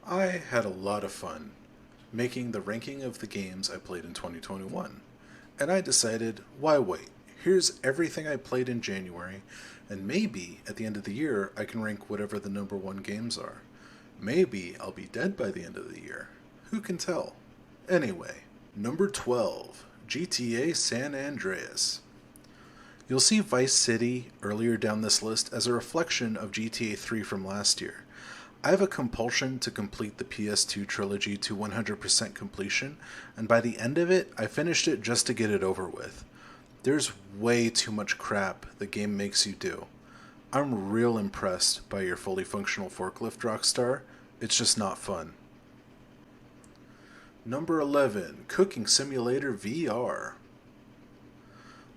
I had a lot of fun making the ranking of the games I played in 2021, and I decided, why wait? Here's everything I played in January, and maybe at the end of the year I can rank whatever the number one games are. Maybe I'll be dead by the end of the year. Who can tell? Anyway, number 12, GTA San Andreas. You'll see Vice City earlier down this list as a reflection of GTA 3 from last year. I have a compulsion to complete the PS2 trilogy to 100% completion, and by the end of it, I finished it just to get it over with. There's way too much crap the game makes you do. I'm real impressed by your fully functional forklift, Rockstar. It's just not fun. Number 11, Cooking Simulator VR.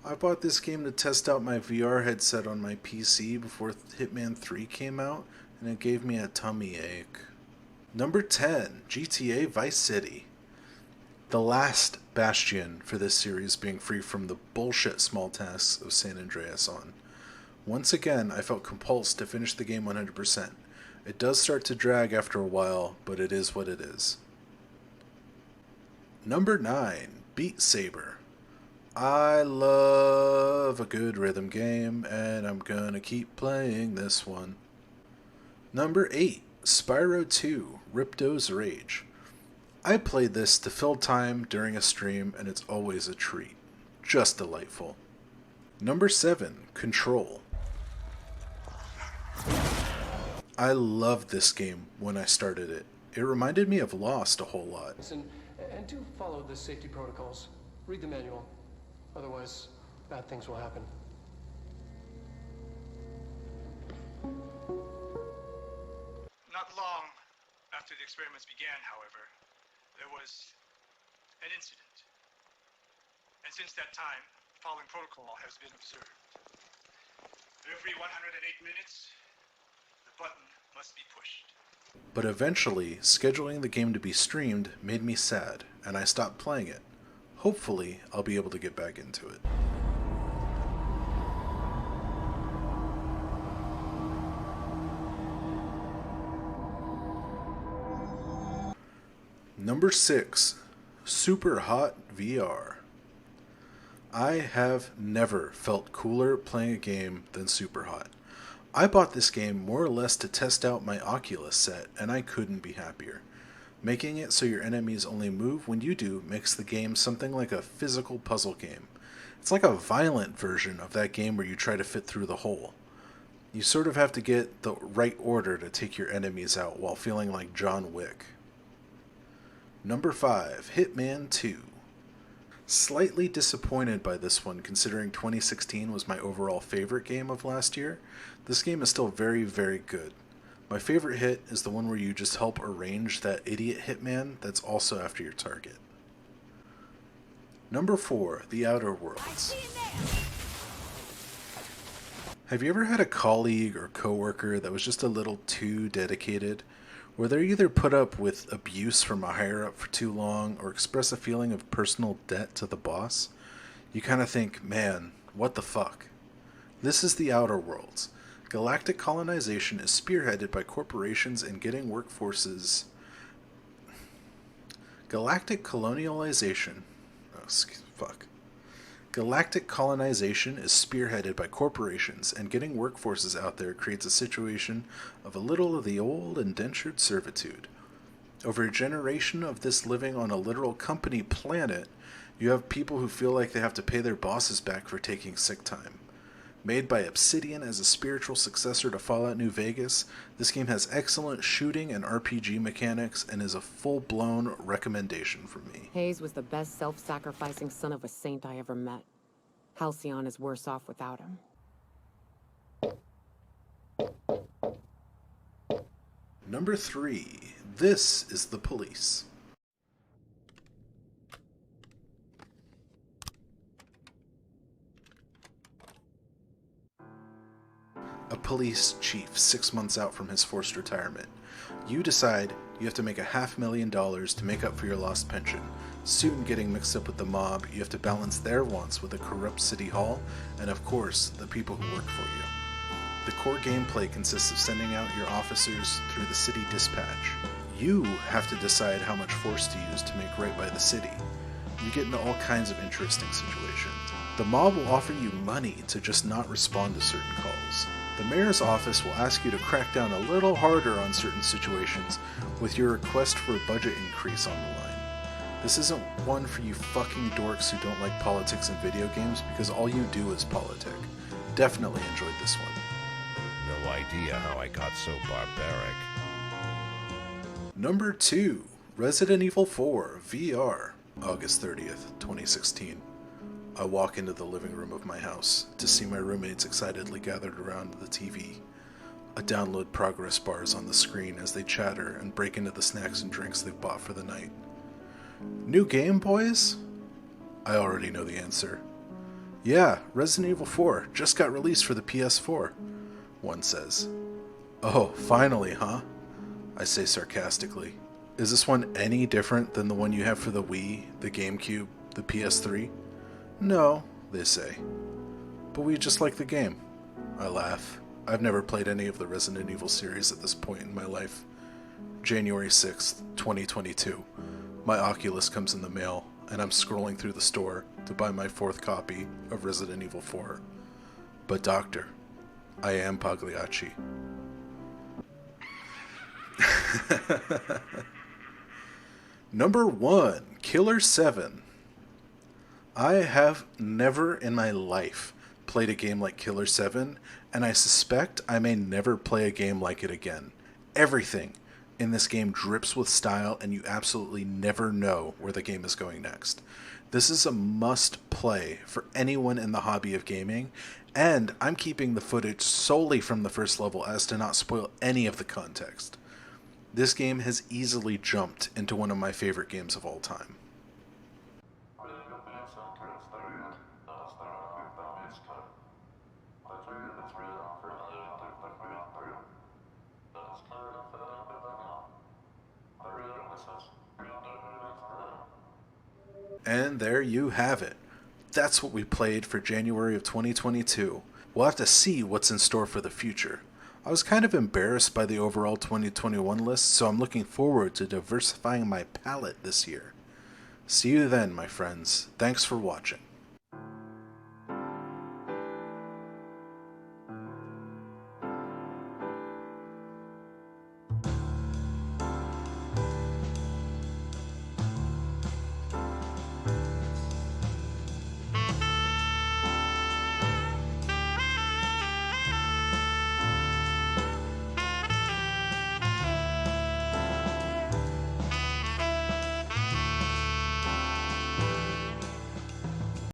I bought this game to test out my VR headset on my PC before Hitman 3 came out, and it gave me a tummy ache. Number 10, GTA Vice City. The last bastion for this series being free from the bullshit small tasks of San Andreas on. Once again, I felt compulsed to finish the game 100%. It does start to drag after a while, but it is what it is. Number 9, Beat Saber. I love a good rhythm game, and I'm gonna keep playing this one. Number 8, Spyro 2, Ripto's Rage. I played this to fill time during a stream, and it's always a treat. Just delightful. Number 7, Control. I loved this game when I started it. It reminded me of Lost a whole lot. Listen, and do follow the safety protocols. Read the manual. Otherwise, bad things will happen. Not long after the experiments began, however, there was an incident. And since that time, the following protocol has been observed. Every 108 minutes, the button must be pushed. But eventually, scheduling the game to be streamed made me sad, and I stopped playing it. Hopefully, I'll be able to get back into it. Number 6, Super Hot VR. I have never felt cooler playing a game than Super Hot. I bought this game more or less to test out my Oculus set, and I couldn't be happier. Making it so your enemies only move when you do makes the game something like a physical puzzle game. It's like a violent version of that game where you try to fit through the hole. You sort of have to get the right order to take your enemies out while feeling like John Wick. Number 5, Hitman 2. Slightly disappointed by this one considering 2016 was my overall favorite game of last year. This game is still very, very good. My favorite hit is the one where you just help arrange that idiot hitman that's also after your target. Number 4, The Outer Worlds. Have you ever had a colleague or coworker that was just a little too dedicated? Where they either put up with abuse from a higher up for too long or express a feeling of personal debt to the boss? You kind of think, man, what the fuck? This is The Outer Worlds. Galactic colonization is spearheaded by corporations and getting workforces. Galactic colonialization. Oh, fuck. Galactic colonization is spearheaded by corporations, and getting workforces out there creates a situation of a little of the old indentured servitude. Over a generation of this living on a literal company planet, you have people who feel like they have to pay their bosses back for taking sick time. Made by Obsidian as a spiritual successor to Fallout New Vegas, this game has excellent shooting and RPG mechanics and is a full-blown recommendation from me. Hayes was the best self-sacrificing son of a saint I ever met. Halcyon is worse off without him. Number 3, This is the Police. A police chief 6 months out from his forced retirement. You decide you have to make $500,000 to make up for your lost pension. Soon getting mixed up with the mob, you have to balance their wants with a corrupt city hall, and of course, the people who work for you. The core gameplay consists of sending out your officers through the city dispatch. You have to decide how much force to use to make right by the city. You get into all kinds of interesting situations. The mob will offer you money to just not respond to certain calls. The mayor's office will ask you to crack down a little harder on certain situations with your request for a budget increase on the line. This isn't one for you fucking dorks who don't like politics in video games because all you do is politic. Definitely enjoyed this one. No idea how I got so barbaric. Number 2, Resident Evil 4 VR, August 30th, 2016. I walk into the living room of my house to see my roommates excitedly gathered around the TV. A download progress bar is on the screen as they chatter and break into the snacks and drinks they've bought for the night. New game, boys? I already know the answer. Yeah, Resident Evil 4 just got released for the PS4, one says. Oh, finally, huh? I say sarcastically. Is this one any different than the one you have for the Wii, the GameCube, the PS3? No, they say. But we just like the game. I laugh. I've never played any of the Resident Evil series at this point in my life. January 6th, 2022. My Oculus comes in the mail, and I'm scrolling through the store to buy my 4th copy of Resident Evil 4. But doctor, I am Pagliacci. Number 1, Killer 7. I have never in my life played a game like Killer 7, and I suspect I may never play a game like it again. Everything in this game drips with style, and you absolutely never know where the game is going next. This is a must play for anyone in the hobby of gaming, and I'm keeping the footage solely from the first level as to not spoil any of the context. This game has easily jumped into one of my favorite games of all time. And there you have it. That's what we played for January of 2022. We'll have to see what's in store for the future. I was kind of embarrassed by the overall 2021 list, so I'm looking forward to diversifying my palette this year. See you then, my friends. Thanks for watching.